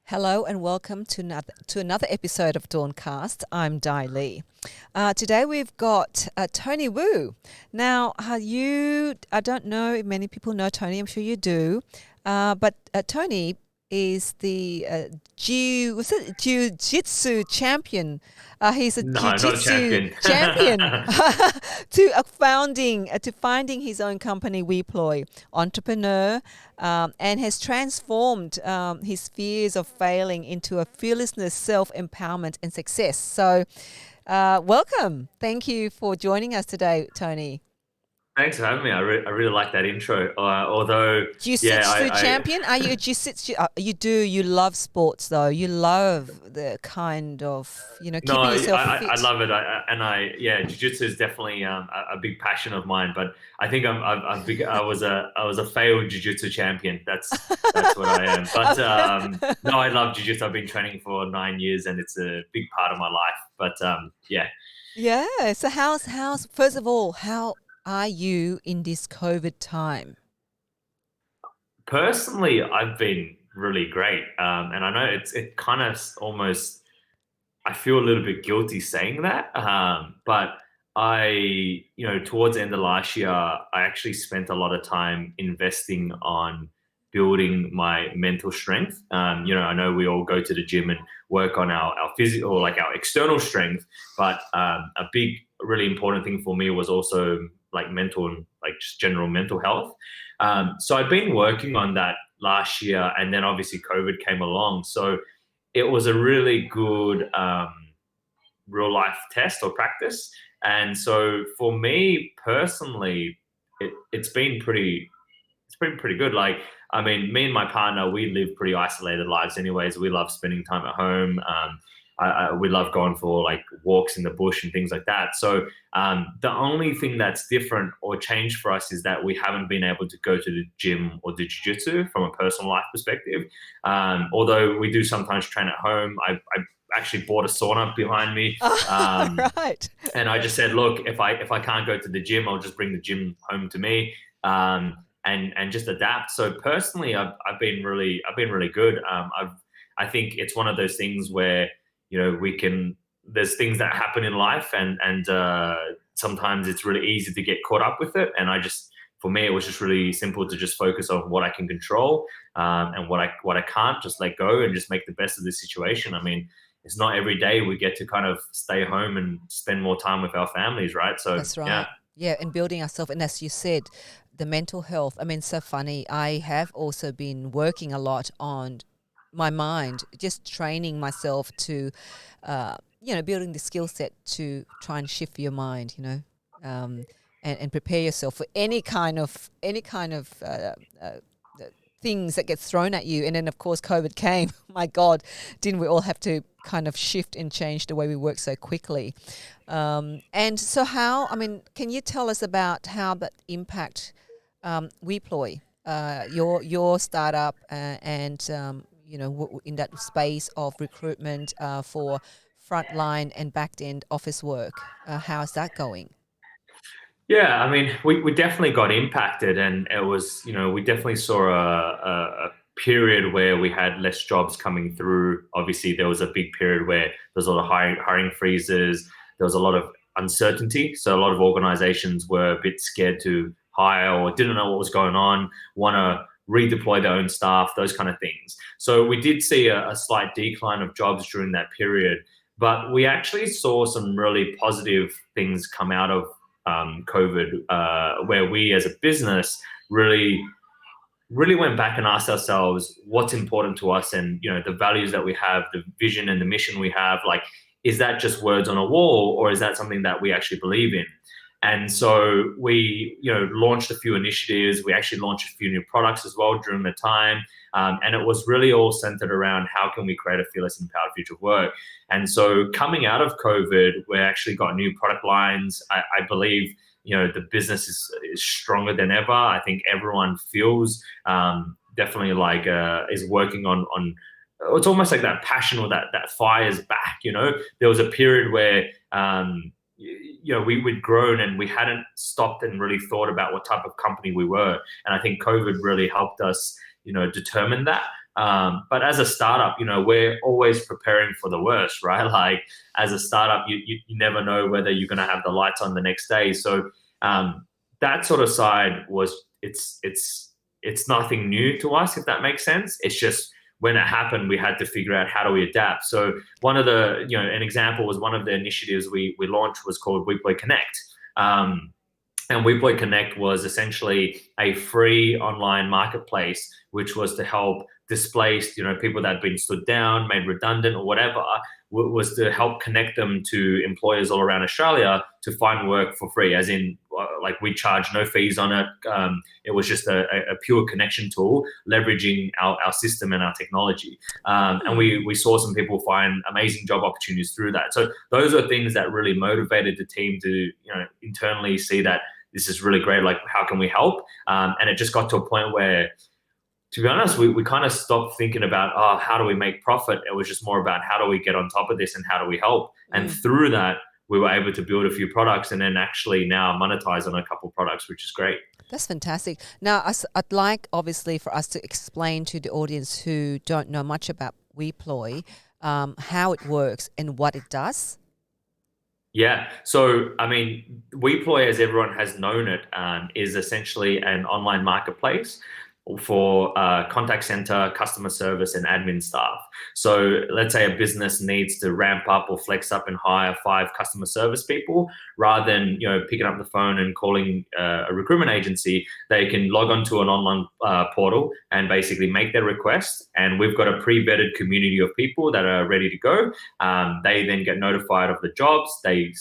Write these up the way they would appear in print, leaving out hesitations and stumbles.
Hello and welcome to another episode of Dawncast. I'm Dai Lee. Today we've got Tony Wu. Now, I don't know if many people know Tony. I'm sure you do. But Tony is the Jui-Jitsu champion. He's a Jui-Jitsu champion to finding his own company, Weploy, entrepreneur, and has transformed his fears of failing into a fearlessness, self-empowerment, and success. So, welcome. Thank you for joining us today, Tony. Thanks for having me. I really like that intro. Although, Jiu-Jitsu champion? Are you a Jiu-Jitsu? You love sports though. You love the kind of, keeping yourself fit. I love it. Jiu-Jitsu is definitely a big passion of mine. But I think I was a failed Jiu-Jitsu champion. That's what I am. But no, I love Jiu-Jitsu. I've been training for 9 years, and it's a big part of my life. But yeah. Yeah. So how's first of all, how are you in this COVID time? Personally, I've been really great. And I know it kind of almost, I feel a little bit guilty saying that. But towards the end of last year, I actually spent a lot of time investing on building my mental strength. I know we all go to the gym and work on our physical, or like our external strength, but a big, really important thing for me was also like mental and like just general mental health. So I'd been working on that last year, and then obviously COVID came along. So it was a really good real life test or practice. And so for me personally, it's been pretty good. Like, I mean, me and my partner, we live pretty isolated lives anyways. We love spending time at home. We love going for like walks in the bush and things like that. So the only thing that's different or changed for us is that we haven't been able to go to the gym or do jiu-jitsu from a personal life perspective. Although we do sometimes train at home. I actually bought a sauna behind me. Right. And I just said, look, if I can't go to the gym, I'll just bring the gym home to me. And just adapt. So personally, I've been really good. I think it's one of those things where, there's things that happen in life and sometimes it's really easy to get caught up with it. And for me, it was just really simple to just focus on what I can control, and what I can't, just let go and just make the best of the situation. I mean, it's not every day we get to kind of stay home and spend more time with our families, right? So that's right. Yeah, and building ourselves. And as you said, the mental health. I mean, so funny. I have also been working a lot on my mind, just training myself to, building the skill set to try and shift your mind, and prepare yourself for any kind of things that gets thrown at you. And then, of course, COVID came. My God, didn't we all have to kind of shift and change the way we work so quickly? And so can you tell us about how that impact Weploy, your startup, in that space of recruitment for frontline and back-end office work? How's that going? Yeah, I mean, we definitely got impacted, and it was, we definitely saw a period where we had less jobs coming through. Obviously, there was a big period where there was a lot of hiring freezes. There was a lot of uncertainty. So a lot of organizations were a bit scared to hire or didn't know what was going on, want to redeploy their own staff, those kind of things. So we did see a slight decline of jobs during that period, but we actually saw some really positive things come out of COVID, where we as a business really went back and asked ourselves what's important to us, and the values that we have, the vision and the mission we have. Like, is that just words on a wall, or is that something that we actually believe in? And so we, launched a few initiatives. We actually launched a few new products as well during the time. And it was really all centered around how can we create a fearless, empowered future of work. And so coming out of COVID, we actually got new product lines. I believe, the business is stronger than ever. I think everyone feels definitely like is working on it's almost like that passion or that fire is back. There was a period where we'd grown and we hadn't stopped and really thought about what type of company we were. And I think COVID really helped us, determine that. But as a startup, we're always preparing for the worst, right? Like as a startup, you never know whether you're going to have the lights on the next day. So that sort of side it's nothing new to us, if that makes sense. It's just when it happened, we had to figure out how do we adapt. So one of the, an example was one of the initiatives we launched was called WeployConnect. And WeployConnect was essentially a free online marketplace, which was to help displaced, people that had been stood down, made redundant or whatever, was to help connect them to employers all around Australia to find work for free, as in like we charge no fees on it. It was just a pure connection tool, leveraging our system and our technology. And we saw some people find amazing job opportunities through that. So those are things that really motivated the team to, internally see that this is really great. Like, how can we help? And it just got to a point where, to be honest, we kind of stopped thinking about, how do we make profit? It was just more about how do we get on top of this and how do we help? And through that, we were able to build a few products and then actually now monetize on a couple of products, which is great. That's fantastic. Now, I'd like, obviously, for us to explain to the audience who don't know much about Weploy, how it works and what it does. Yeah. So, I mean, Weploy, as everyone has known it, is essentially an online marketplace for contact center, customer service, and admin staff. So let's say a business needs to ramp up or flex up and hire 5 customer service people. Rather than picking up the phone and calling a recruitment agency, they can log on to an online portal and basically make their request. And we've got a pre-vetted community of people that are ready to go. They then get notified of the jobs. They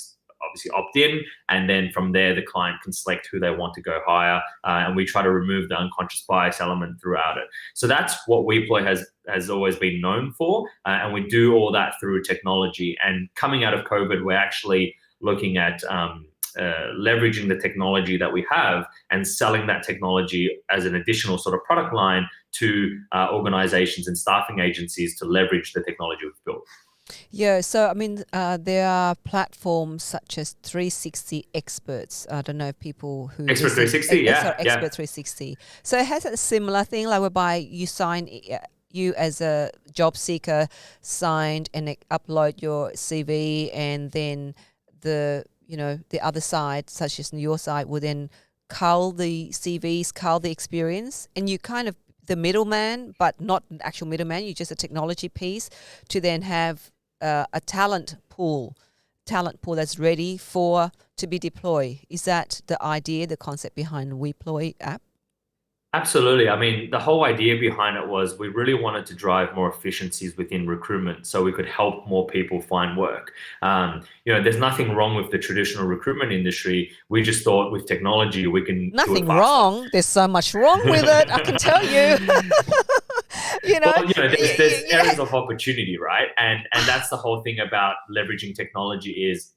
obviously opt in, and then from there the client can select who they want to go hire, and we try to remove the unconscious bias element throughout it. So that's what Weploy has always been known for, and we do all that through technology. And coming out of COVID, we're actually looking at leveraging the technology that we have and selling that technology as an additional sort of product line to organizations and staffing agencies to leverage the technology we've built. Yeah, so I mean, there are platforms such as 360 Experts. I don't know if people who Expert 360, Expert 360. So it has a similar thing, like whereby you as a job seeker signed and upload your CV, and then the other side, such as your side, will then cull the CVs, cull the experience, and you kind of the middleman, but not an actual middleman. You're just a technology piece to then have a talent pool that's ready to be deployed. Is that the idea, the concept behind Weploy app? Absolutely. I mean, the whole idea behind it was we really wanted to drive more efficiencies within recruitment so we could help more people find work. There's nothing wrong with the traditional recruitment industry. We just thought with technology we can do it faster. Wrong. There's so much wrong with it, I can tell you. There's areas of opportunity, right? And that's the whole thing about leveraging technology is,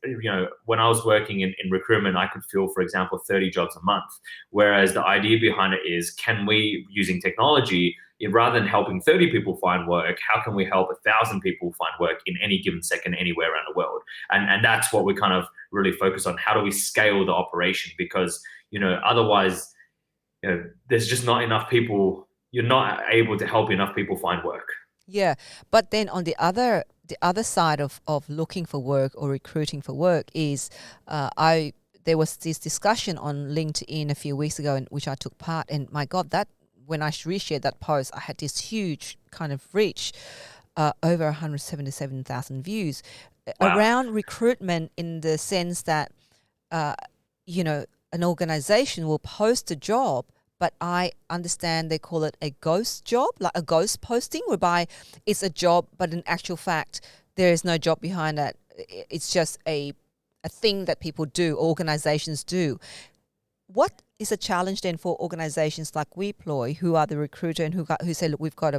when I was working in recruitment, I could fill, for example, 30 jobs a month. Whereas the idea behind it is, can we, using technology, rather than helping 30 people find work, how can we help 1,000 people find work in any given second anywhere around the world? And that's what we kind of really focus on. How do we scale the operation? Because, otherwise, there's just not enough people. You're not able to help enough people find work. Yeah, but then on the other side of looking for work or recruiting for work is, there was this discussion on LinkedIn a few weeks ago, in which I took part, and my God, that when I reshared that post, I had this huge kind of reach, over 177,000 views. Wow. Around recruitment, in the sense that, an organization will post a job, but I understand they call it a ghost job, like a ghost posting, whereby it's a job, but in actual fact, there is no job behind that. It's just a thing that people do, organizations do. What is a challenge then for organizations like Weploy, who are the recruiter and who say, look, we've got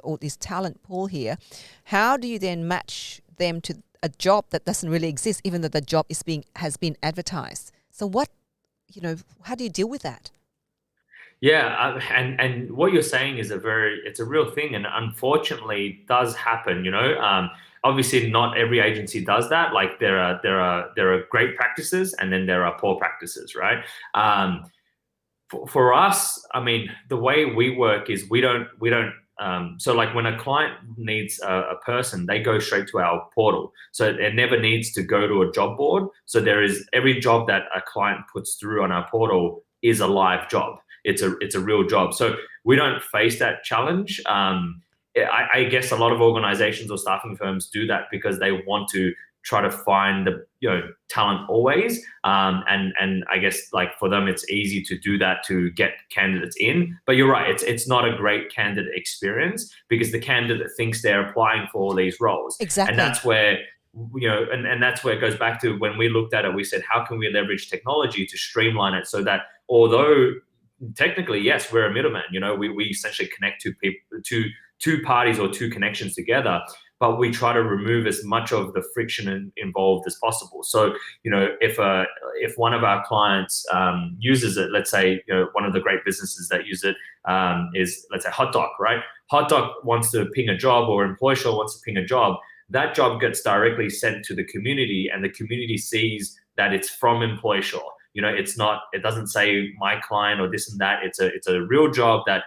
all this talent pool here. How do you then match them to a job that doesn't really exist, even though the job has been advertised? So how do you deal with that? Yeah, and what you're saying is it's a real thing, and unfortunately does happen. obviously not every agency does that. Like there are great practices and then there are poor practices, right? For us, I mean, the way we work is we don't so like when a client needs a person, they go straight to our portal. So it never needs to go to a job board. So there is every job that a client puts through on our portal is a live job. It's a real job. So we don't face that challenge. I guess a lot of organizations or staffing firms do that because they want to try to find the talent always, and I guess like for them it's easy to do that to get candidates in. But you're right, it's not a great candidate experience because the candidate thinks they're applying for all these roles. Exactly. And that's where and that's where it goes back to when we looked at it. We said, how can we leverage technology to streamline it so that although technically yes we're a middleman, we essentially connect two parties or two connections together, but we try to remove as much of the friction involved as possible. So, if one of our clients uses it, let's say, one of the great businesses that use it is, let's say, Hotdog, right? Hotdog wants to ping a job, or Employsure wants to ping a job. That job gets directly sent to the community, and the community sees that it's from Employsure. It doesn't say my client or this and that. It's a real job that,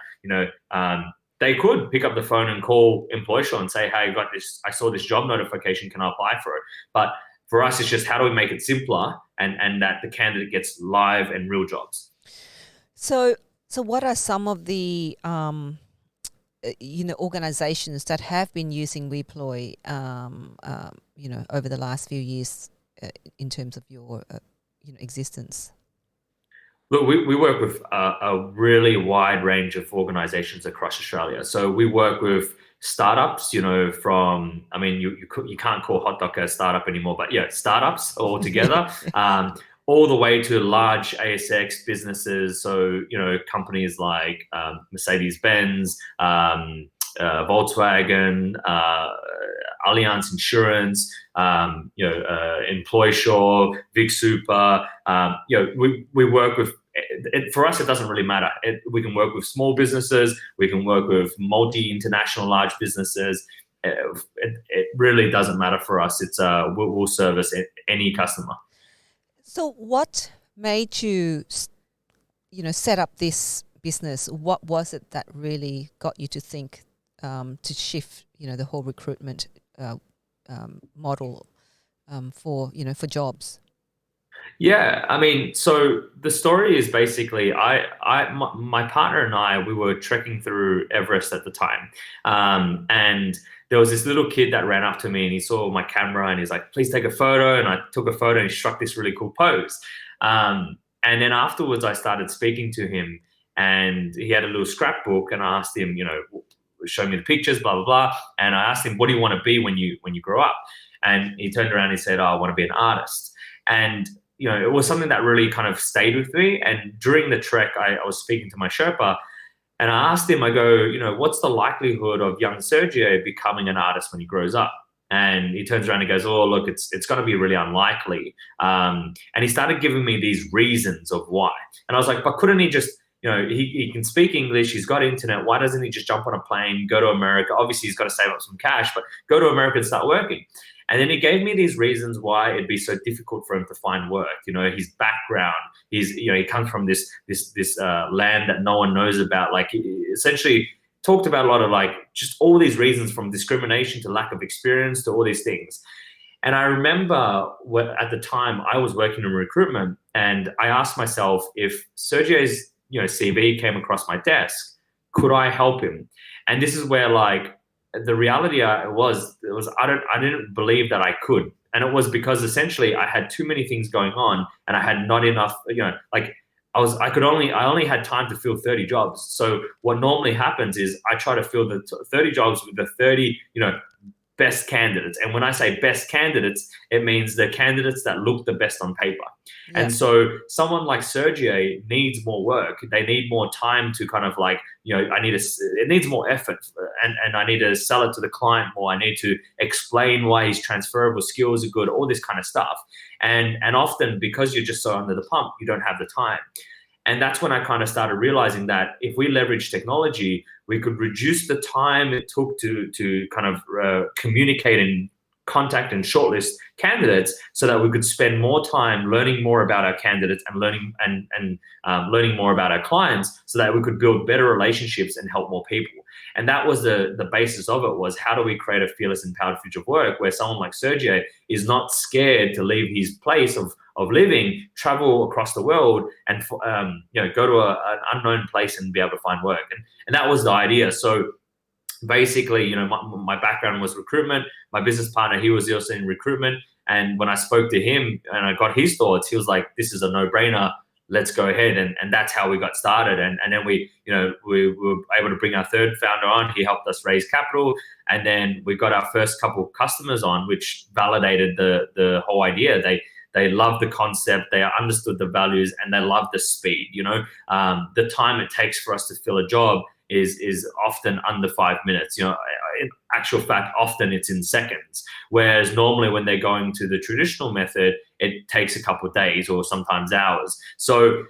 they could pick up the phone and call Employsure and say, hey, I got this, I saw this job notification, can I apply for it? But for us, it's just how do we make it simpler and that the candidate gets live and real jobs. So what are some of the organizations that have been using Weploy over the last few years in terms of your existence? Look, we work with a really wide range of organizations across Australia. So we work with startups, from, I mean, you can't call Hotdog a startup anymore, but yeah, startups altogether, all the way to large ASX businesses. So, companies like Mercedez-Benz, Volkswagen, Allianz Insurance, Employsure, Vic Super. We work with. For us, it doesn't really matter. We can work with small businesses. We can work with multi-international large businesses. It really doesn't matter for us. We'll service any customer. So, what made you, set up this business? What was it that really got you to think to shift, the whole recruitment model for jobs? Yeah, I mean, so the story is basically my partner and I, we were trekking through Everest at the time, and there was this little kid that ran up to me and he saw my camera and he's like, please take a photo. And I took a photo and he struck this really cool pose. And then afterwards I started speaking to him and he had a little scrapbook and I asked him, show me the pictures, blah, blah, blah. And I asked him, what do you want to be when you grow up? And he turned around and he said, oh, I want to be an artist. And it was something that really kind of stayed with me. And during the trek, I was speaking to my Sherpa and I asked him, I go, what's the likelihood of young Sergio becoming an artist when he grows up? And he turns around and goes, oh, look, it's going to be really unlikely. And he started giving me these reasons of why. And I was like, but couldn't he just, he can speak English, he's got internet. Why doesn't he just jump on a plane, go to America? Obviously, he's got to save up some cash, but go to America and start working. And then he gave me these reasons why it'd be so difficult for him to find work. His background, he comes from this land that no one knows about. Like, he essentially talked about a lot of like just all these reasons, from discrimination to lack of experience to all these things. And I remember at the time I was working in recruitment, and I asked myself, if Sergio's CV came across my desk, could I help him? And this is where like the reality was I didn't believe that I could. And it was because essentially I had too many things going on and I had not enough, like I only had time to fill 30 jobs. So what normally happens is I try to fill the 30 jobs with the 30, best candidates. And when I say best candidates, it means the candidates that look the best on paper. Yeah. And so someone like Sergio needs more work. They need more time to kind of like, it needs more effort, and I need to sell it to the client more. I need to explain why his transferable skills are good, all this kind of stuff. And often because you're just so under the pump, you don't have the time. And that's when I kind of started realizing that if we leverage technology, we could reduce the time it took to kind of communicate and contact and shortlist candidates so that we could spend more time learning more about our candidates and learning more about our clients so that we could build better relationships and help more people. And that was the basis of it, was how do we create a fearless, empowered future of work where someone like Sergio is not scared to leave his place of living, travel across the world, and go to an unknown place and be able to find work. And that was the idea. So basically, my background was recruitment. My business partner, he was also in recruitment. And when I spoke to him and I got his thoughts, he was like, this is a no-brainer. Let's go ahead. And that's how we got started. And then we were able to bring our third founder on. He helped us raise capital. And then we got our first couple of customers on, which validated the whole idea. They loved the concept, they understood the values, and they loved the speed. The time it takes for us to fill a job is often under 5 minutes. In actual fact, often it's in seconds. Whereas normally when they're going to the traditional method, it takes a couple of days or sometimes hours. So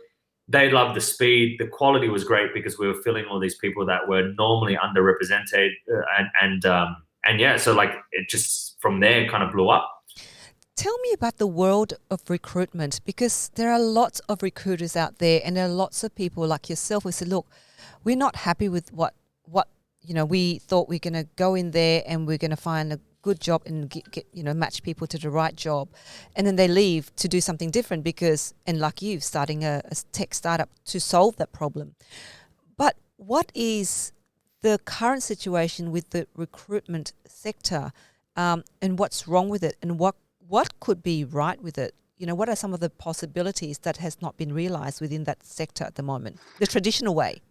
they loved the speed. The quality was great because we were filling all these people that were normally underrepresented, and yeah, so like it just from there kind of blew up. Tell me about the world of recruitment, because there are lots of recruiters out there, and there are lots of people like yourself who say, look, we're not happy with what we thought we're going to go in there and we're going to find a good job and get match people to the right job, and then they leave to do something different because, and like you, starting a tech startup to solve that problem. But what is the current situation with the recruitment sector, and what's wrong with it, and what could be right with it? What are some of the possibilities that has not been realized within that sector at the moment, the traditional way?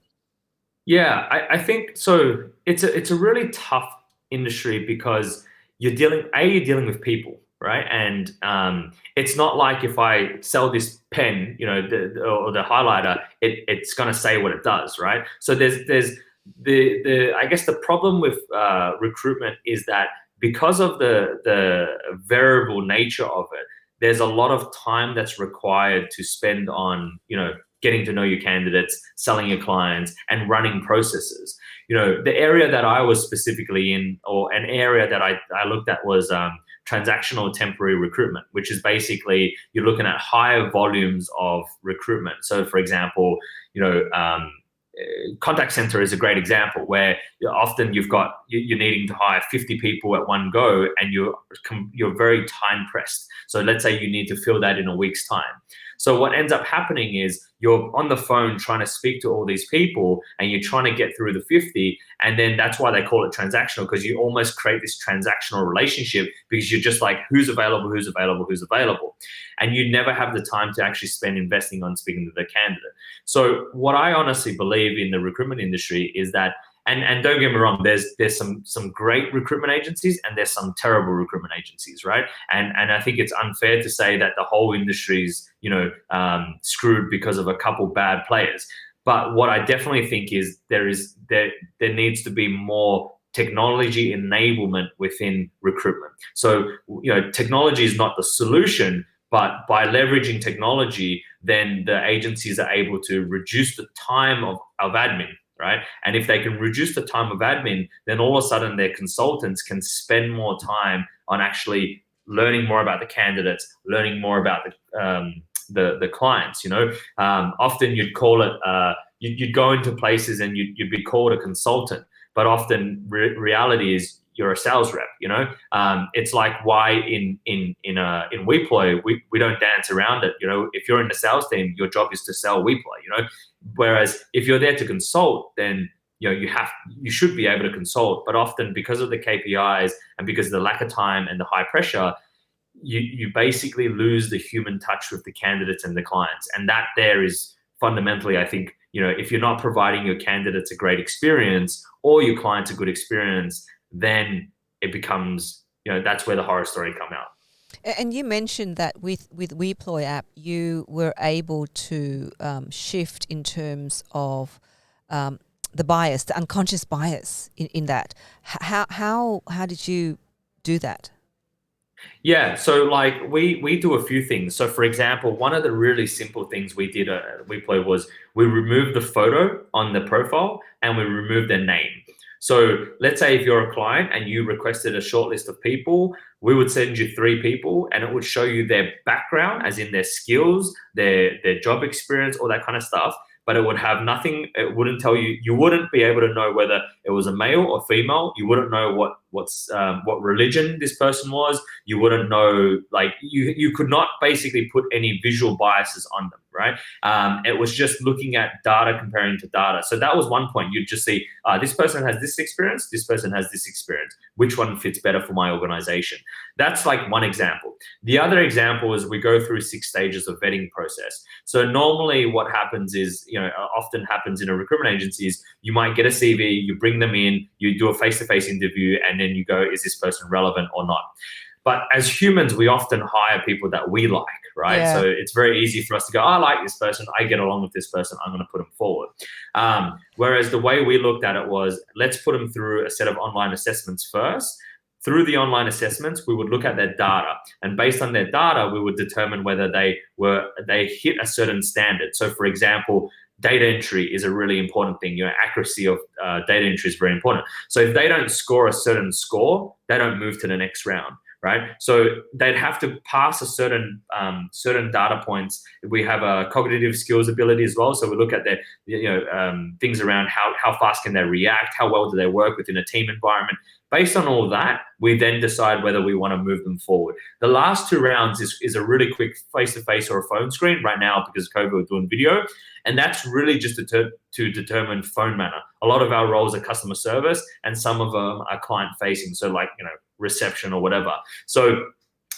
Yeah, I think so. It's a really tough industry because you're dealing with people, right? And it's not like if I sell this pen, or the highlighter, it's going to say what it does, right? So there's the I guess the problem with recruitment is that because of the variable nature of it, there's a lot of time that's required to spend on, getting to know your candidates, selling your clients, and running processes. The area that I was specifically in, or an area that I looked at, was transactional temporary recruitment, which is basically you're looking at higher volumes of recruitment. So for example, contact center is a great example where often you're needing to hire 50 people at one go, and you're very time pressed. So let's say you need to fill that in a week's time. So what ends up happening is you're on the phone trying to speak to all these people, and you're trying to get through the 50. And then that's why they call it transactional, because you almost create this transactional relationship because you're just like, who's available, who's available, who's available. And you never have the time to actually spend investing on speaking to the candidate. So what I honestly believe in the recruitment industry is that, and don't get me wrong, there's some great recruitment agencies and there's some terrible recruitment agencies, right? And I think it's unfair to say that the whole industry's screwed because of a couple bad players. But what I definitely think is there needs to be more technology enablement within recruitment. So technology is not the solution, but by leveraging technology, then the agencies are able to reduce the time of admin. Right. And if they can reduce the time of admin, then all of a sudden their consultants can spend more time on actually learning more about the candidates, learning more about the clients. Often you'd call it, you'd go into places and you'd be called a consultant, but often reality is you're a sales rep. It's like why in Weploy we don't dance around it. If you're in the sales team, your job is to sell Weploy. Whereas if you're there to consult, then you should be able to consult. But often because of the KPIs and because of the lack of time and the high pressure, you basically lose the human touch with the candidates and the clients. And that there is fundamentally, I think, if you're not providing your candidates a great experience or your clients a good experience, then it becomes, that's where the horror story come out. And you mentioned that with Weploy app, you were able to shift in terms of the bias, the unconscious bias in that. How did you do that? Yeah, so like we do a few things. So for example, one of the really simple things we did at Weploy was we removed the photo on the profile and we removed their name. So let's say if you're a client and you requested a short list of people, we would send you 3 people and it would show you their background, as in their skills, their job experience, all that kind of stuff. But it would have nothing. It wouldn't tell you. You wouldn't be able to know whether it was a male or female. You wouldn't know what religion this person was. You wouldn't know, like, you could not basically put any visual biases on them, right? It was just looking at data, comparing to data. So that was one point. You'd just see this person has this experience, this person has this experience. Which one fits better for my organization? That's like one example. The other example is we go through 6 stages of vetting process. So normally what happens is, often happens in a recruitment agency is you might get a CV, you bring them in, you do a face-to-face interview, and then you go, is this person relevant or not? But as humans, we often hire people that we like, right? Yeah. So it's very easy for us to go, I like this person, I get along with this person, I'm going to put them forward. Whereas the way we looked at it was, let's put them through a set of online assessments first. Through the online assessments, we would look at their data, and based on their data, we would determine whether they hit a certain standard. So, for example, data entry is a really important thing. Accuracy of data entry is very important. So if they don't score a certain score, they don't move to the next round, right? So they'd have to pass a certain data points. We have a cognitive skills ability as well. So we look at their things around how fast can they react, how well do they work within a team environment. Based on all that, we then decide whether we want to move them forward. The last 2 rounds is a really quick face-to-face or a phone screen. Right now, because of COVID, we're doing video. And that's really just to determine phone manner. A lot of our roles are customer service, and some of them are client-facing, so like reception or whatever. So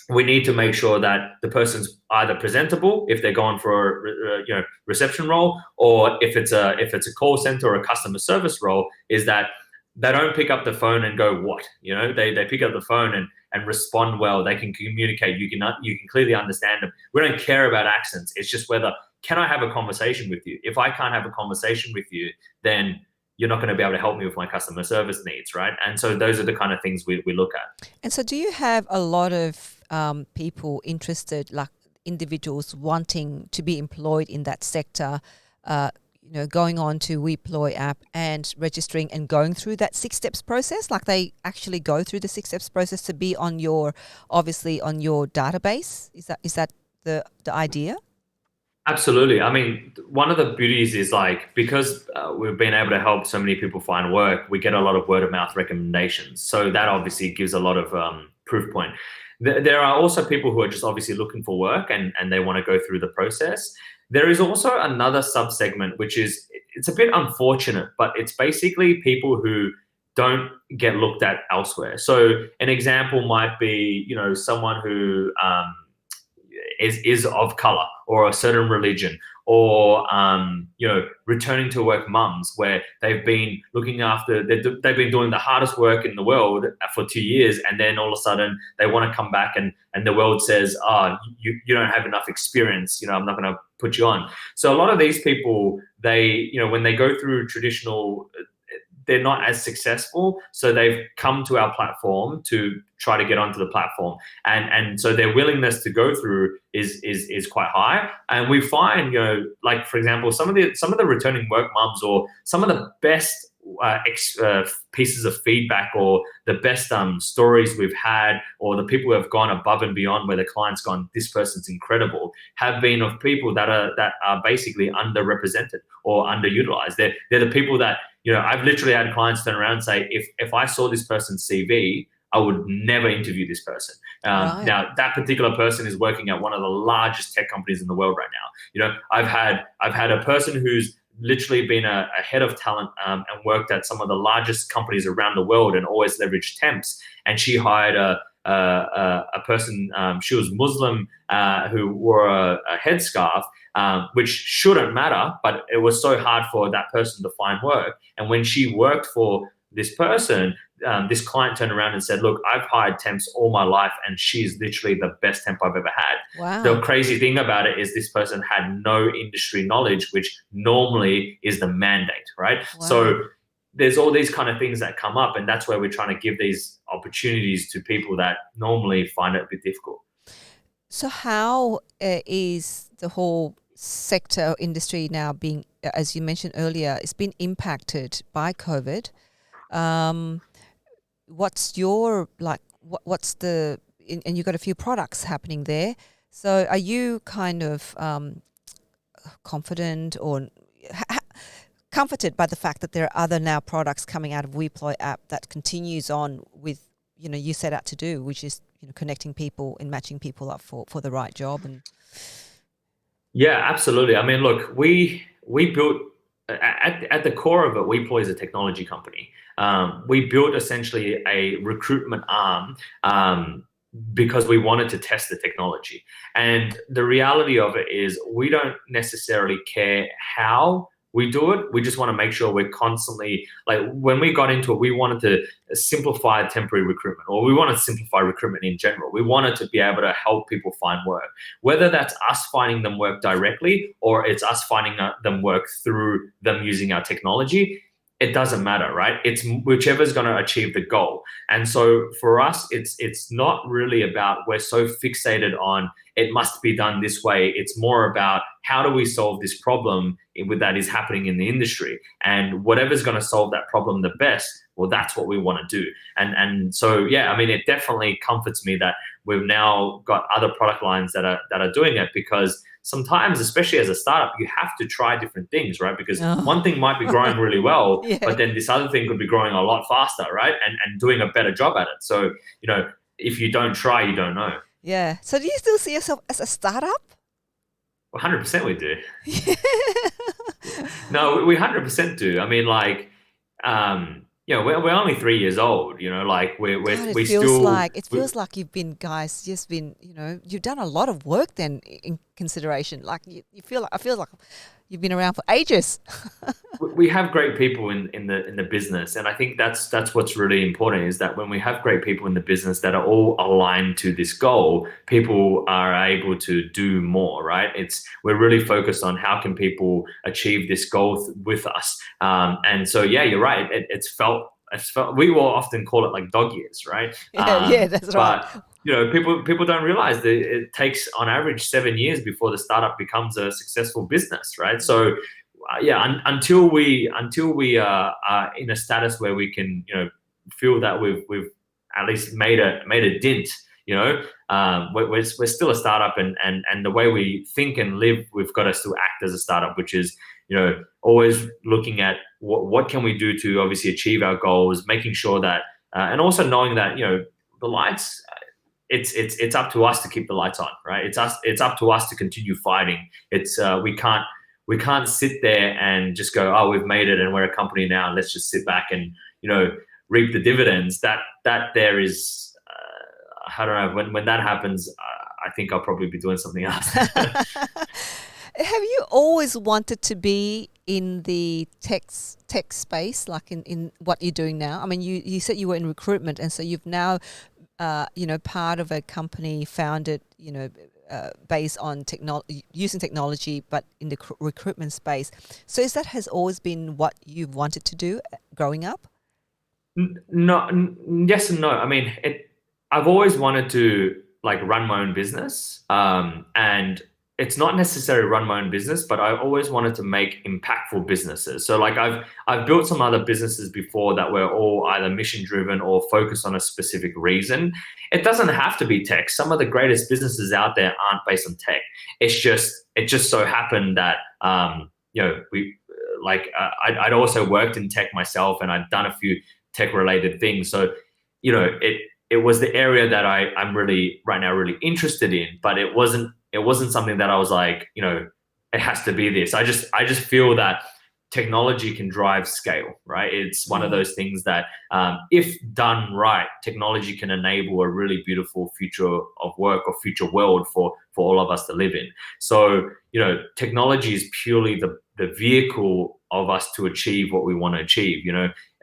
we need to make sure that the person's either presentable if they're going for a reception role, or if it's a call center or a customer service role, is that they don't pick up the phone and go, what? They pick up the phone and respond well. They can communicate. You can clearly understand them. We don't care about accents. It's just whether, can I have a conversation with you? If I can't have a conversation with you, then you're not going to be able to help me with my customer service needs, right? And so those are the kind of things we look at. And so do you have a lot of people interested, like individuals wanting to be employed in that sector, going on to Weploy app and registering and going through that 6 steps process? Like they actually go through the 6 steps process to be on your database? Is that the idea? Absolutely. I mean, one of the beauties is because we've been able to help so many people find work, we get a lot of word of mouth recommendations. So that obviously gives a lot of proof point. There are also people who are just obviously looking for work and they want to go through the process. There is also another subsegment, which is, it's a bit unfortunate, but it's basically people who don't get looked at elsewhere. So an example might be, someone who is of color or a certain religion, or returning to work mums, where they've been looking after, they've been doing the hardest work in the world for 2 years, and then all of a sudden they want to come back and the world says, you don't have enough experience, I'm not going to put you on. So a lot of these people, they, when they go through traditional, they're not as successful, so they've come to our platform to try to get onto the platform, and so their willingness to go through is quite high. And we find, like for example, some of the returning work mums, or some of the best pieces of feedback, or the best stories we've had, or the people who have gone above and beyond where the client's gone, this person's incredible, have been of people that are basically underrepresented or underutilized. They're the people that, I've literally had clients turn around and say, if I saw this person's CV, I would never interview this person. Right. Now, that particular person is working at one of the largest tech companies in the world right now. I've had a person who's literally been a head of talent and worked at some of the largest companies around the world and always leveraged temps. And she hired a person, she was Muslim, who wore a headscarf, which shouldn't matter, but it was so hard for that person to find work. And when she worked for this person, this client turned around and said, look, I've hired temps all my life, and she's literally the best temp I've ever had. Wow. The crazy thing about it is this person had no industry knowledge, which normally is the mandate, right? Wow. So there's all these kind of things that come up, and that's where we're trying to give these opportunities to people that normally find it a bit difficult. So how is the whole sector industry now being, as you mentioned earlier, it's been impacted by COVID? What's your what's the and you've got a few products happening there. So are you kind of confident or comforted by the fact that there are other now products coming out of Weploy app that continues on with you set out to do, which is connecting people and matching people up for the right job? And yeah, absolutely. I mean, look, we built at the core of it, Weploy is a technology company. We built essentially a recruitment arm because we wanted to test the technology. And the reality of it is we don't necessarily care how we do it. We just want to make sure we're constantly, like when we got into it, we wanted to simplify temporary recruitment, or we want to simplify recruitment in general. We wanted to be able to help people find work, whether that's us finding them work directly or it's us finding them work through them using our technology. It doesn't matter, right? It's whichever's going to achieve the goal. And so for us, it's not really about we're so fixated on it must be done this way. It's more about how do we solve this problem that is happening in the industry, and whatever's going to solve that problem the best. Well, that's what we want to do. And so yeah, I mean, it definitely comforts me that we've now got other product lines that are doing it, because sometimes, especially as a startup, you have to try different things, right? Because one thing might be growing really well, but then this other thing could be growing a lot faster, right? And doing a better job at it. So, if you don't try, you don't know. Yeah. So do you still see yourself as a startup? 100% we do. No, we 100% do. I mean, we're only 3 years old. It feels like you've been you've done a lot of work then in consideration. Like I feel like you've been around for ages. We have great people in the business, and I think that's what's really important, is that when we have great people in the business that are all aligned to this goal, people are able to do more, right? We're really focused on how can people achieve this goal with us, and so yeah, you're right. It's felt we will often call it like dog years, right? Yeah, that's right. But people don't realize that it takes on average 7 years before the startup becomes a successful business, right? So until we are in a status where we can feel that we've at least made a dent, we're still a startup, and the way we think and live, we've got to still act as a startup, which is always looking at what can we do to obviously achieve our goals, making sure that and also knowing that the lights, it's up to us to keep the lights on, right? It's up to us to continue fighting. We can't sit there and just go, oh, we've made it and we're a company now, and let's just sit back and reap the dividends. That there is I don't know, when that happens, I think I'll probably be doing something else. Have you always wanted to be in the tech space, like in what you're doing now? I mean, you said you were in recruitment, and so you've now part of a company founded based on using technology, but in the recruitment space. So has always been what you've wanted to do growing up? No, yes and no. I mean, I've always wanted to run my own business, and it's not necessarily run my own business, but I always wanted to make impactful businesses. So I've built some other businesses before that were all either mission driven or focused on a specific reason. It doesn't have to be tech. Some of the greatest businesses out there aren't based on tech. It just so happened that I'd also worked in tech myself, and I'd done a few tech related things. So it was the area that I'm really right now really interested in, but it wasn't something that I was like, it has to be this. I just feel that technology can drive scale, right? It's one of those things that if done right, technology can enable a really beautiful future of work or future world for all of us to live in. So, technology is purely the vehicle of us to achieve what we want to achieve,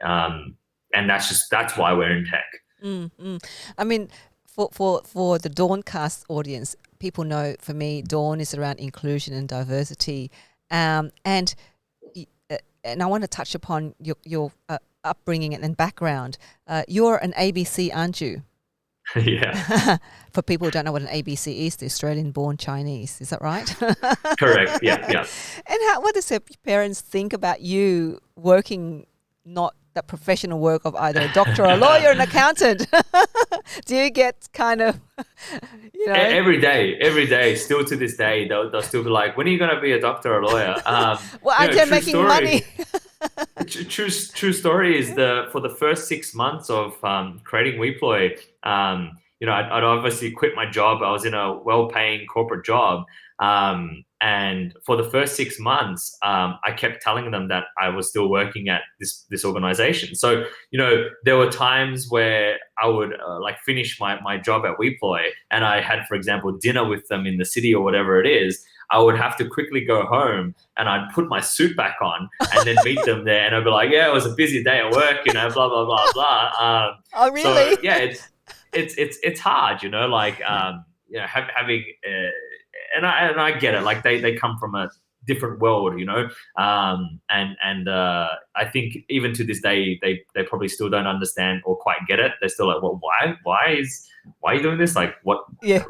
and that's why we're in tech. Mm-hmm. I mean, for the Dawncast audience, people know for me, Dawn is around inclusion and diversity, and I want to touch upon your upbringing and background. You're an ABC, aren't you? Yeah. For people who don't know what an ABC is, the Australian-born Chinese. Is that right? Correct. Yeah. And what does your parents think about you working not that professional work of either a doctor, a lawyer, an accountant? Do you get kind of, Every day, still to this day, they'll still be like, when are you going to be a doctor or a lawyer? Well, aren't you making money? True story is for the first 6 months of creating Weploy, I'd obviously quit my job. I was in a well-paying corporate job. And for the first 6 months, I kept telling them that I was still working at this organization. So, there were times where I would finish my job at Weploy, and I had, for example, dinner with them in the city or whatever it is. I would have to quickly go home and I'd put my suit back on and then meet them there. And I'd be like, yeah, it was a busy day at work, blah, blah, blah, blah. Oh, really? So, yeah, it's hard, having, and I get it. Like they come from a different world, I think even to this day, they probably still don't understand or quite get it. They're still like, well, why are you doing this? Like what? Yeah.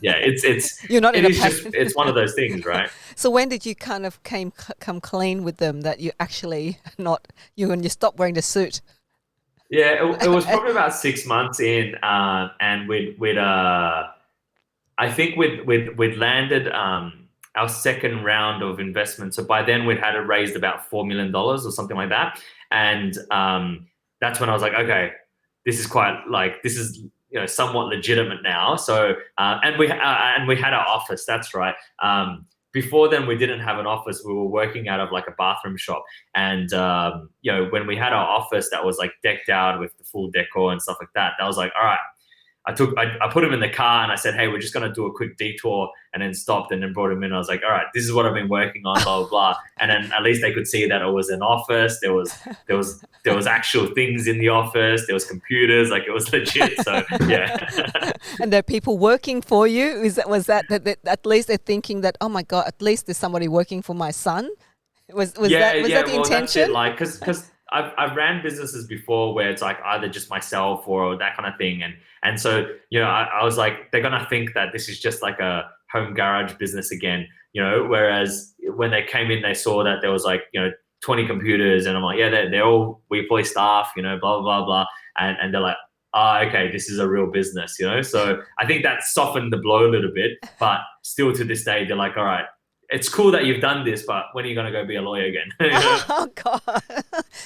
Yeah. It's, you're not it's one of those things, right? So when did you kind of come clean with them that you actually when you stopped wearing the suit? Yeah, it was probably about 6 months in, and I think we'd landed our second round of investment. So by then we'd had it raised about $4 million or something like that, and that's when I was like, okay, this is somewhat legitimate now. So and we had our office. That's right. Before then, we didn't have an office. We were working out of like a bathroom shop. And, when we had our office that was like decked out with the full decor and stuff like that, I was like, all right, I put him in the car and I said, hey, we're just going to do a quick detour, and then stopped and then brought him in. I was like, all right, this is what I've been working on, blah, blah, blah. And then at least they could see that it was an office. There was actual things in the office. There was computers, like it was legit. So yeah. And there are people working for you. Was that at least they're thinking that, oh my God, at least there's somebody working for my son? Was that the intention? That's it, because I've ran businesses before where it's like either just myself or that kind of thing. And so, I was like, they're going to think that this is just like a home garage business again, whereas when they came in, they saw that there was like, 20 computers, and I'm like, yeah, they're all Weploy staff, blah, blah, blah, blah. And they're like, oh, okay, this is a real business, So I think that softened the blow a little bit, but still to this day, they're like, all right, it's cool that you've done this, but when are you going to go be a lawyer again? Oh God,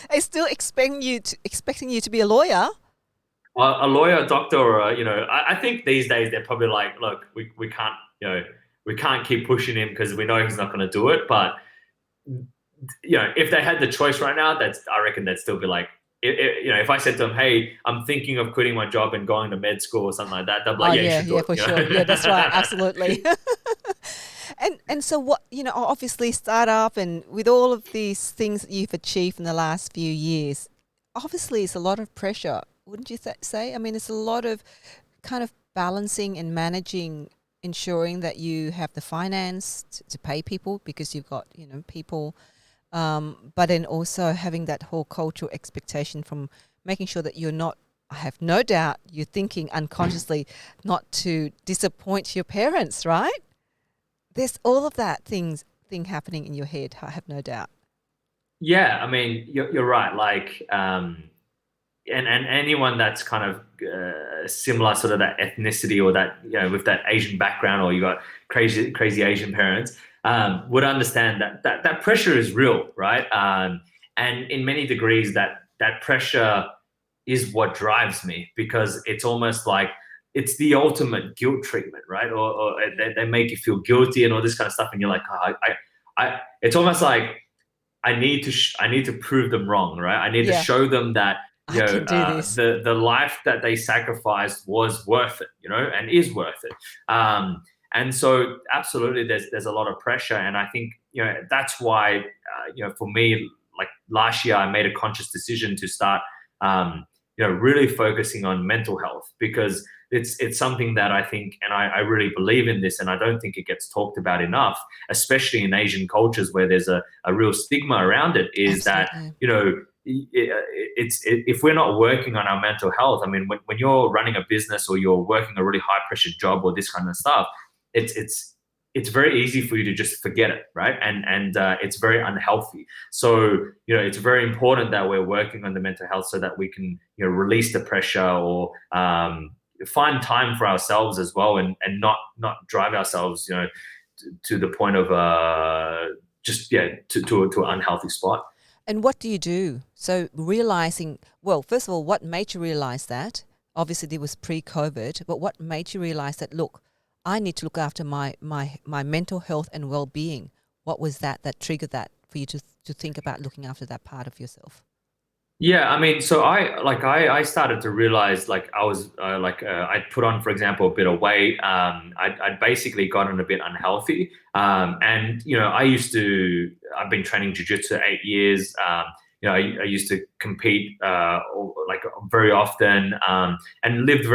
they're still expecting you to be a lawyer. A lawyer, a doctor, or I think these days they're probably like, look, we can't, we can't keep pushing him because we know he's not going to do it. But if they had the choice right now, I reckon they'd still be like, if I said to them, hey, I'm thinking of quitting my job and going to med school or something like that, they'd be like, yeah, for sure. Yeah, that's right, absolutely. And so what, obviously startup, and with all of these things that you've achieved in the last few years, obviously it's a lot of pressure, wouldn't you say? I mean, it's a lot of kind of balancing and managing, ensuring that you have the finance to pay people because you've got, people, but then also having that whole cultural expectation from making sure that you're not, I have no doubt you're thinking unconsciously not to disappoint your parents, right? There's all of that thing happening in your head, I have no doubt. Yeah, I mean, you're right. Like, and anyone that's kind of similar, sort of that ethnicity or that, with that Asian background, or you got crazy Asian parents, would understand that pressure is real, right? And in many degrees, that pressure is what drives me, because it's almost like it's the ultimate guilt treatment, right? Or they make you feel guilty and all this kind of stuff, and you're like, oh, it's almost like I need to prove them wrong, right? I need to show them that the life that they sacrificed was worth it, and is worth it. And so absolutely, there's a lot of pressure, and I think that's why for me, like last year, I made a conscious decision to start really focusing on mental health, because it's something that I think, and I really believe in this, and I don't think it gets talked about enough, especially in Asian cultures where there's a real stigma around it, is Absolutely. That, if we're not working on our mental health, I mean, when you're running a business or you're working a really high pressure job or this kind of stuff, it's it's very easy for you to just forget it, right? And it's very unhealthy. So, it's very important that we're working on the mental health so that we can, release the pressure or find time for ourselves as well, and not drive ourselves, to the point of to an unhealthy spot. And what do you do? So realizing, well, first of all, what made you realize that? Obviously, it was pre-COVID, but what made you realize that, look, I need to look after my mental health and well-being? What was that triggered that for you to think about looking after that part of yourself? Yeah, I mean, so I started to realize, like, I was I'd put on, for example, a bit of weight. I'd basically gotten a bit unhealthy. And I've been training jiu-jitsu 8 years. I used to compete like very often, and lived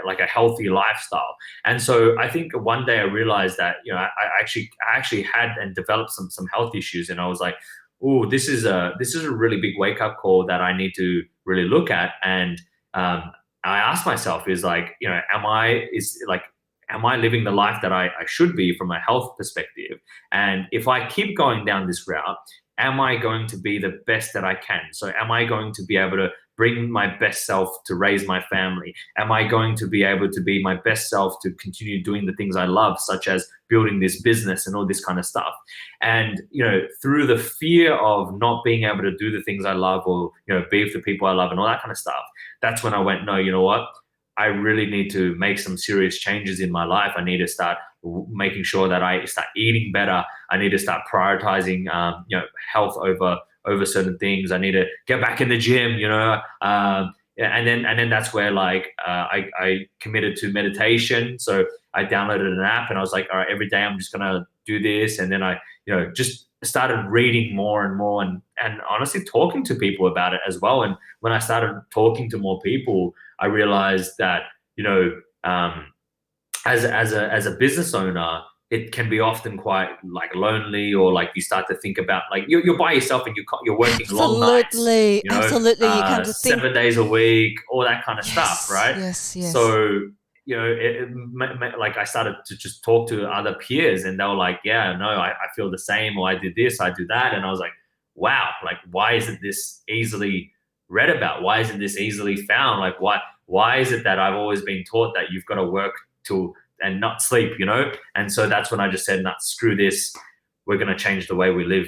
like a healthy lifestyle. And so I think one day I realized that, I actually had and developed some health issues, and I was like, oh, this is a really big wake up call that I need to really look at. And I asked myself, am I living the life that I should be from a health perspective? And if I keep going down this route, am I going to be the best that I can? So am I going to be able to bring my best self to raise my family? Am I going to be able to be my best self to continue doing the things I love, such as building this business and all this kind of stuff? And, through the fear of not being able to do the things I love, or, be with the people I love and all that kind of stuff, that's when I went, no, you know what? I really need to make some serious changes in my life. I need to start making sure that I start eating better. I need to start prioritizing, health over certain things. I need to get back in the gym, and then that's where, like, I committed to meditation. So I downloaded an app, and I was like, all right, every day I'm just gonna do this. And then I, just started reading more and more, and honestly talking to people about it as well. And when I started talking to more people, I realized that, as a business owner, it can be often quite, like, lonely, or like you start to think about, like, you're by yourself and you're working long nights, Absolutely. You come to think 7 days a week, all that kind of stuff, right? Yes. So, like, I started to just talk to other peers, and they were like, yeah, no, I feel the same, or I did this, I do that. And I was like, wow, like, why isn't this easily read about? Why isn't this easily found? Like, why is it that I've always been taught that you've got to work and not sleep, And so that's when I just said, nah, screw this. We're going to change the way we live,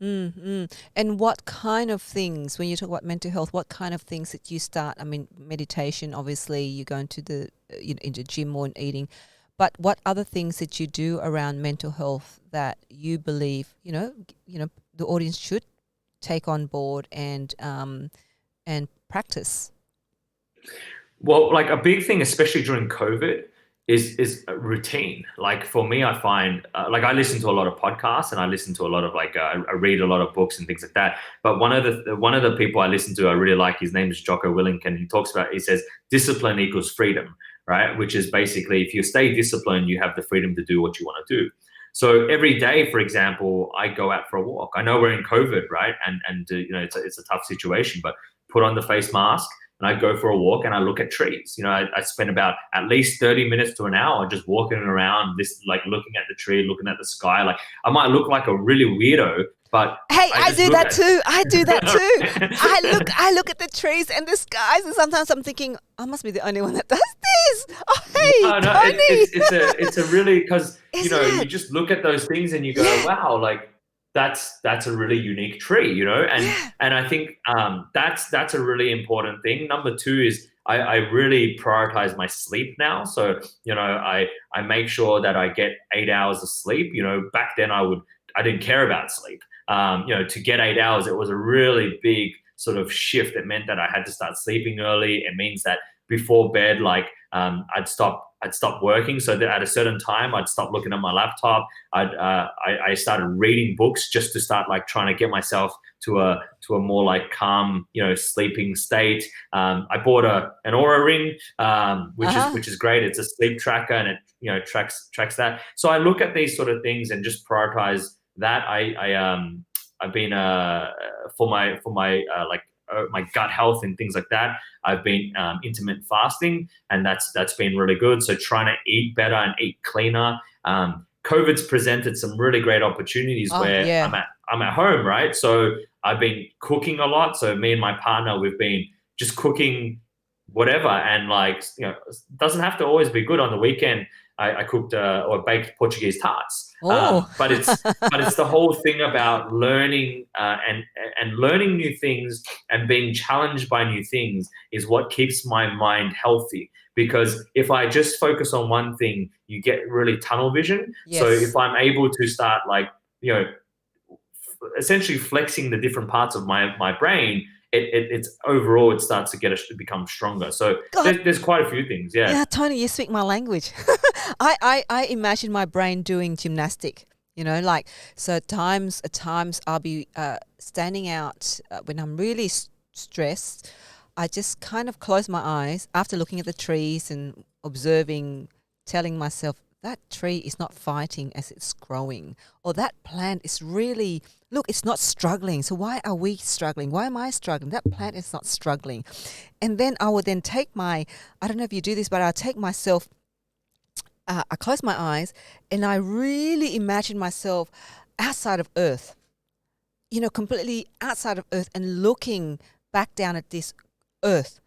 Mm-hmm. And what kind of things, when you talk about mental health, what kind of things that you start? I mean, meditation, obviously, you go into the into gym more and eating, but what other things that you do around mental health that you believe, the audience should take on board and practice? Well, like, a big thing, especially during COVID, is a routine. Like, for me, I find, like, I listen to a lot of podcasts, and I listen to a lot of, like, I read a lot of books and things like that. But one of the people I listen to, I really like, his name is Jocko Willink, and he says discipline equals freedom, right? Which is basically, if you stay disciplined, you have the freedom to do what you want to do. So every day, for example, I go out for a walk. I know we're in COVID, right? And it's a tough situation, but put on the face mask, and I go for a walk, and I look at trees. I spend about at least 30 minutes to an hour just walking around this, like, looking at the tree, looking at the sky. Like, I might look like a really weirdo, but hey, I do that too. I look at the trees and the skies, and sometimes I'm thinking, I must be the only one that does this. Oh, hey, no, Tony. It's a really, because you just look at those things and you go, wow, like, that's a really unique tree, and I think that's a really important thing. Number two is I really prioritize my sleep now. So, I make sure that I get 8 hours of sleep. Back then I didn't care about sleep. To get 8 hours, it was a really big sort of shift. It meant that I had to start sleeping early. It means that before bed, like, I'd stop working, so that at a certain time I'd stop looking at my laptop. I started reading books just to start, like, trying to get myself to a more, like, calm, sleeping state. I bought an Aura ring, which is great. It's a sleep tracker, and it tracks that. So I look at these sort of things and just prioritize that. I've been for my my gut health and things like that, I've been intermittent fasting, and that's been really good. So trying to eat better and eat cleaner, COVID's presented some really great opportunities Oh, where yeah. I'm at home, right? So I've been cooking a lot. So me and my partner, we've been just cooking whatever, and like, you know, it doesn't have to always be good. On the weekend, I cooked or baked Portuguese tarts. Oh, But it's the whole thing about learning and learning new things and being challenged by new things is what keeps my mind healthy. Because if I just focus on one thing, you get really tunnel vision. So yes. if I'm able to start, like, you know, essentially flexing the different parts of my brain, it's overall it starts to get us to become stronger. So God, there's quite a few things. Yeah. yeah, Tony, you speak my language. I imagine my brain doing gymnastic. Like, so at times I'll be standing out when I'm really stressed. I just kind of close my eyes after looking at the trees and observing, telling myself that tree is not fighting as it's growing, or that plant is really, look, it's not struggling. So why are we struggling? Why am I struggling? That plant is not struggling. And then I will then take I don't know if you do this, but I'll take myself, I close my eyes and I really imagine myself outside of Earth, completely outside of Earth and looking back down at this Earth.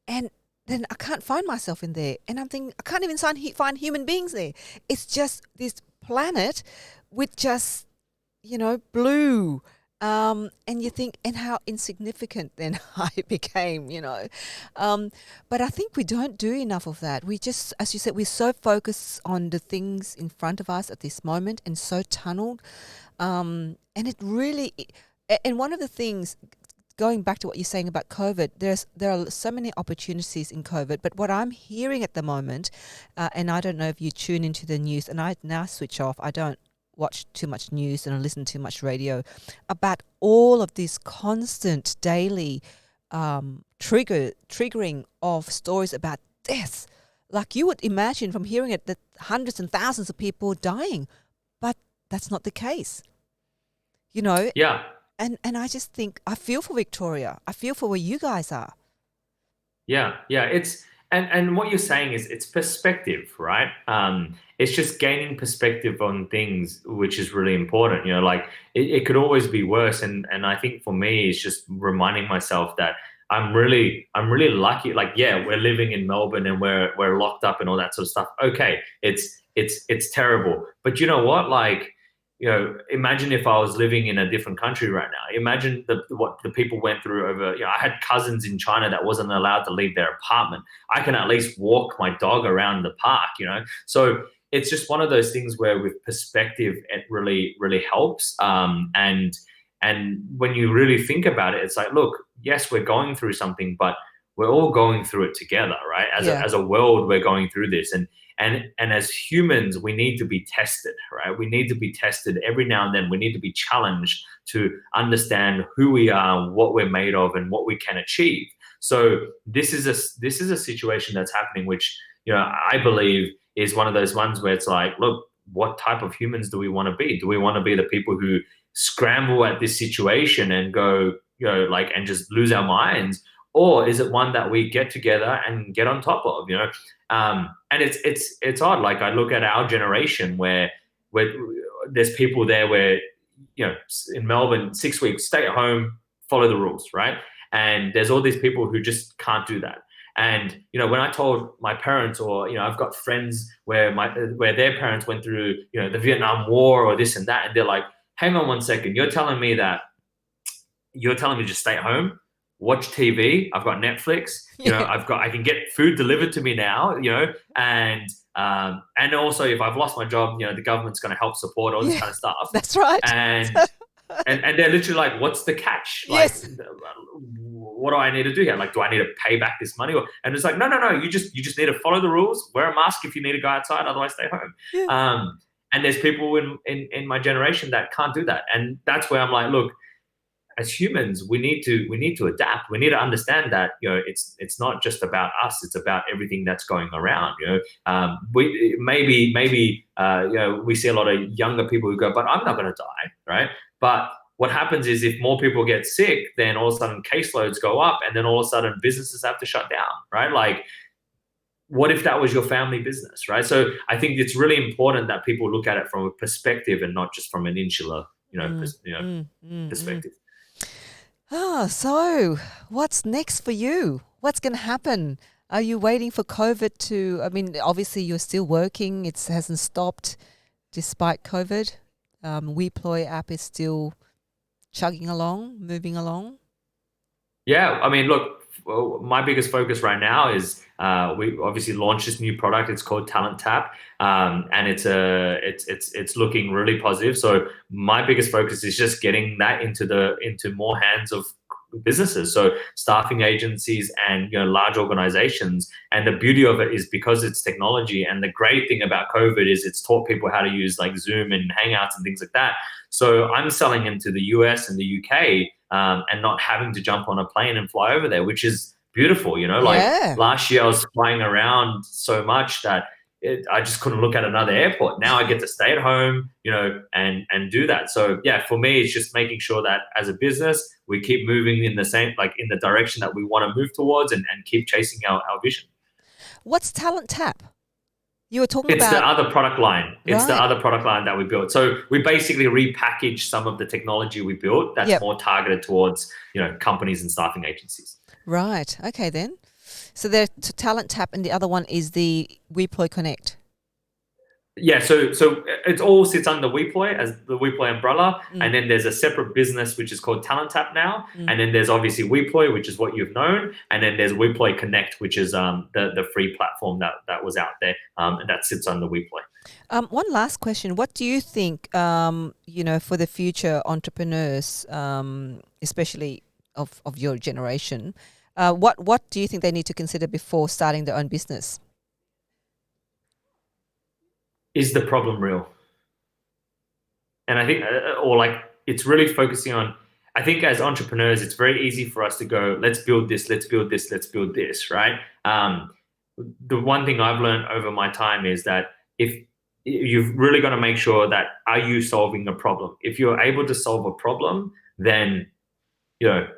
And then I can't find myself in there. And I'm thinking, I can't even find human beings there. It's just this planet with just, blue. And you think, and how insignificant then I became. But I think we don't do enough of that. We just, as you said, we're so focused on the things in front of us at this moment and so tunneled. And it really, and one of the things, going back to what you're saying about COVID, there are so many opportunities in COVID. But what I'm hearing at the moment, and I don't know if you tune into the news, and I now switch off. I don't watch too much news and I listen too much radio, about all of this constant daily triggering of stories about death. Like, you would imagine from hearing it that hundreds and thousands of people dying, but that's not the case. Yeah. And I just think, I feel for Victoria. I feel for where you guys are. Yeah, yeah. And what you're saying is it's perspective, right? It's just gaining perspective on things, which is really important. Like, it could always be worse. And I think for me, it's just reminding myself that I'm really lucky. Like, yeah, we're living in Melbourne and we're locked up and all that sort of stuff. Okay, it's terrible. But you know what? Like, imagine if I was living in a different country right now. Imagine what the people went through over, I had cousins in China that wasn't allowed to leave their apartment. I can at least walk my dog around the park, So it's just one of those things where with perspective, it really, really helps. And when you really think about it, it's like, look, yes, we're going through something, but we're all going through it together, right? As a world, we're going through this. And as humans, we need to be tested, right? We need to be tested every now and then. We need to be challenged to understand who we are, what we're made of, and what we can achieve. So this is a situation that's happening, which, I believe is one of those ones where it's like, look, what type of humans do we want to be? Do we want to be the people who scramble at this situation and go, and just lose our minds? Or is it one that we get together and get on top of, and it's odd. Like, I look at our generation where there's people there where, in Melbourne, 6 weeks, stay at home, follow the rules, right? And there's all these people who just can't do that. And, when I told my parents, or, I've got friends where their parents went through, the Vietnam War or this and that, and they're like, hang on one second, you're telling me to just stay at home, watch TV. I've got Netflix. I can get food delivered to me now. And also, if I've lost my job, the government's going to help support all this kind of stuff. That's right. And they're literally like, what's the catch? Like, Yes. What do I need to do here? Like, do I need to pay back this money? And it's like, no. You just need to follow the rules. Wear a mask if you need to go outside. Otherwise, stay home. Yeah. And there's people in my generation that can't do that. And that's where I'm like, look, as humans, we need to adapt. We need to understand that it's not just about us; it's about everything that's going around. We maybe we see a lot of younger people who go, but I'm not going to die, right? But what happens is, if more people get sick, then all of a sudden caseloads go up, and then all of a sudden businesses have to shut down, right? Like, what if that was your family business, right? So I think it's really important that people look at it from a perspective and not just from an insular, perspective. So what's next for you? What's going to happen? Are you waiting for COVID to, I mean, obviously you're still working. It hasn't stopped despite COVID. Weploy app is still chugging along, moving along. Yeah, I mean, look, my biggest focus right now is we obviously launched this new product. It's called Talent Tap, and it's looking really positive. So my biggest focus is just getting that into more hands of businesses, so staffing agencies and large organizations. And the beauty of it is because it's technology, and the great thing about COVID is it's taught people how to use like Zoom and Hangouts and things like that. So I'm selling into the US and the UK, and not having to jump on a plane and fly over there, which is beautiful. Like last year I was flying around so much that I just couldn't look at another airport. Now I get to stay at home, and do that. So yeah, for me, it's just making sure that as a business, we keep moving in the direction that we want to move towards, and keep chasing our vision. What's Talent Tap? You were talking about... It's the other product line. It's right. the other product line that we built. So we basically repackaged some of the technology we built that's more targeted towards, companies and staffing agencies. Right. Okay, then. So there's Talent Tap, and the other one is the WeployConnect. Yeah, so it all sits under Weploy as the Weploy umbrella, and then there's a separate business which is called Talent Tap now, and then there's obviously Weploy, which is what you've known, and then there's WeployConnect, which is the free platform that was out there, and that sits under Weploy. One last question: what do you think, for the future entrepreneurs, especially of your generation, what do you think they need to consider before starting their own business? Is the problem real? And I think, it's really focusing on, I think as entrepreneurs, it's very easy for us to go, let's build this, let's build this, let's build this, right? The one thing I've learned over my time is that if you've really got to make sure that, are you solving a problem? If you're able to solve a problem, then then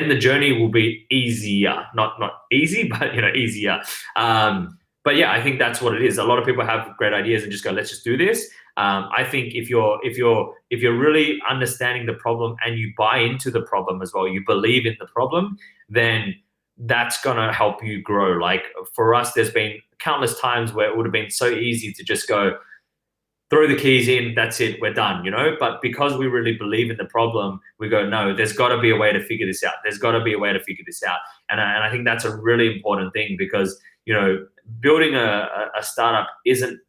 the journey will be easier, not easy, but easier. But yeah, I think that's what it is. A lot of people have great ideas and just go, let's just do this. I think if you're really understanding the problem and you buy into the problem as well, you believe in the problem, then that's gonna help you grow. Like for us, there's been countless times where it would have been so easy to just go, throw the keys in, that's it, we're done, But because we really believe in the problem, we go, no, there's got to be a way to figure this out. There's got to be a way to figure this out. And I think that's a really important thing, because, building a startup isn't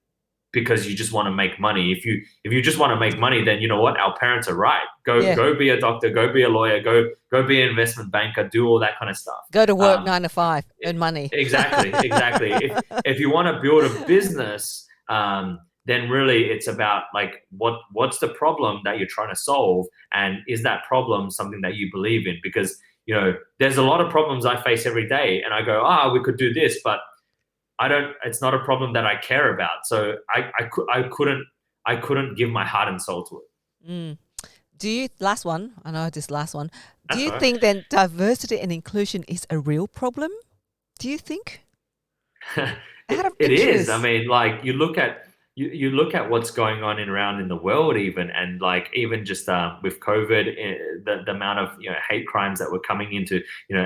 because you just want to make money. If you just want to make money, then you know what? Our parents are right. Go be a doctor, go be a lawyer, go be an investment banker, do all that kind of stuff. Go to work 9 to 5, earn money. Exactly. If you want to build a business, then really it's about like what's the problem that you're trying to solve, and is that problem something that you believe in? Because there's a lot of problems I face every day, and I go, we could do this, but it's not a problem that I care about, so I couldn't give my heart and soul to it. Last one, I know this last one. Do you think then diversity and inclusion is a real problem? Do you think? It is. I mean, like you look at what's going on around in the world, even just with COVID, the amount of hate crimes that were coming into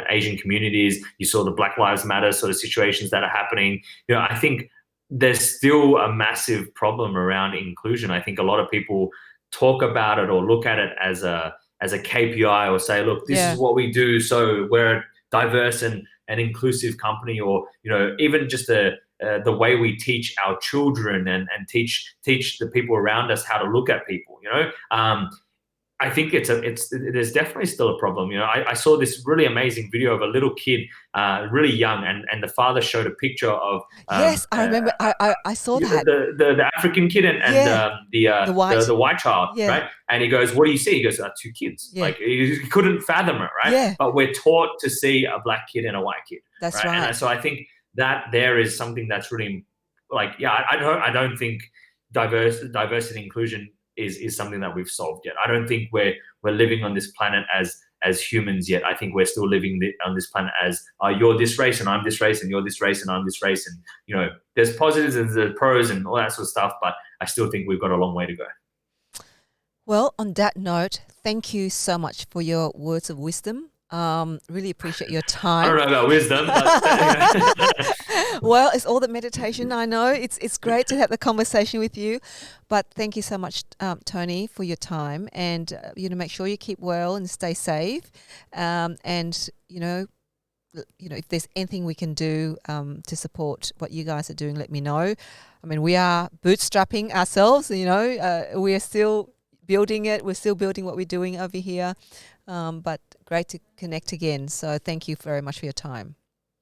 Asian communities. You saw the Black Lives Matter sort of situations that are happening. I think there's still a massive problem around inclusion. I think a lot of people talk about it or look at it as a KPI, or say, look, this is what we do, so we're a diverse and inclusive company, or even just the way we teach our children and teach the people around us how to look at people. I think there's definitely still a problem. I saw this really amazing video of a little kid, really young, and the father showed a picture of yes, I remember. I saw that the African kid and the white child, right? And he goes, "What do you see?" He goes, "Two kids." Like he couldn't fathom it, right? Yeah. But we're taught to see a black kid and a white kid. That's right. And so I think that there is something that's really I don't think diversity and inclusion is something that we've solved yet. I don't think we're living on this planet as as humans yet. I think we're still living on this planet as you're this race and I'm this race and you're this race and I'm this race. And, you know, there's positives and there's pros and all that sort of stuff, but I still think we've got a long way to go. Well, on that note, thank you so much for your words of wisdom. Really appreciate your time. I don't know about wisdom, but well, it's all the meditation. I know it's great to have the conversation with you, but thank you so much, Tony, for your time. And make sure you keep well and stay safe. And if there's anything we can do to support what you guys are doing, let me know. I mean, we are bootstrapping ourselves. We are still building it. We're still building what we're doing over here. But great to connect again. So thank you very much for your time.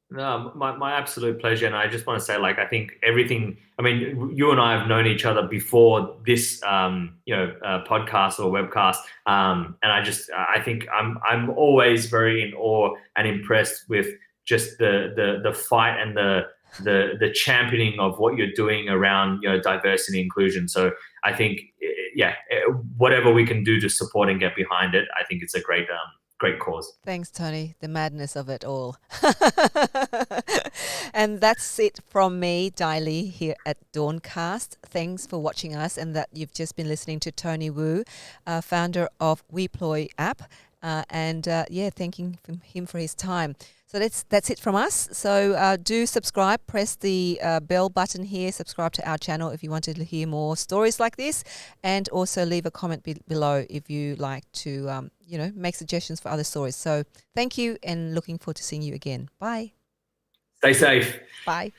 No, my absolute pleasure. And I just want to say, I think everything, you and I have known each other before this, podcast or webcast. And I think I'm always very in awe and impressed with just the fight and the championing of what you're doing around, diversity and inclusion. So I think, whatever we can do to support and get behind it, I think it's a great cause. Thanks, Tony. The madness of it all. And that's it from me, Daily, here at Dawncast. Thanks for watching us, and that you've just been listening to Tony Wu, founder of Weploy app, thanking him for his time. So that's it from us. So do subscribe, press the bell button here, subscribe to our channel if you want to hear more stories like this, and also leave a comment below if you like to, make suggestions for other stories. So thank you, and looking forward to seeing you again. Bye. Stay safe. Bye.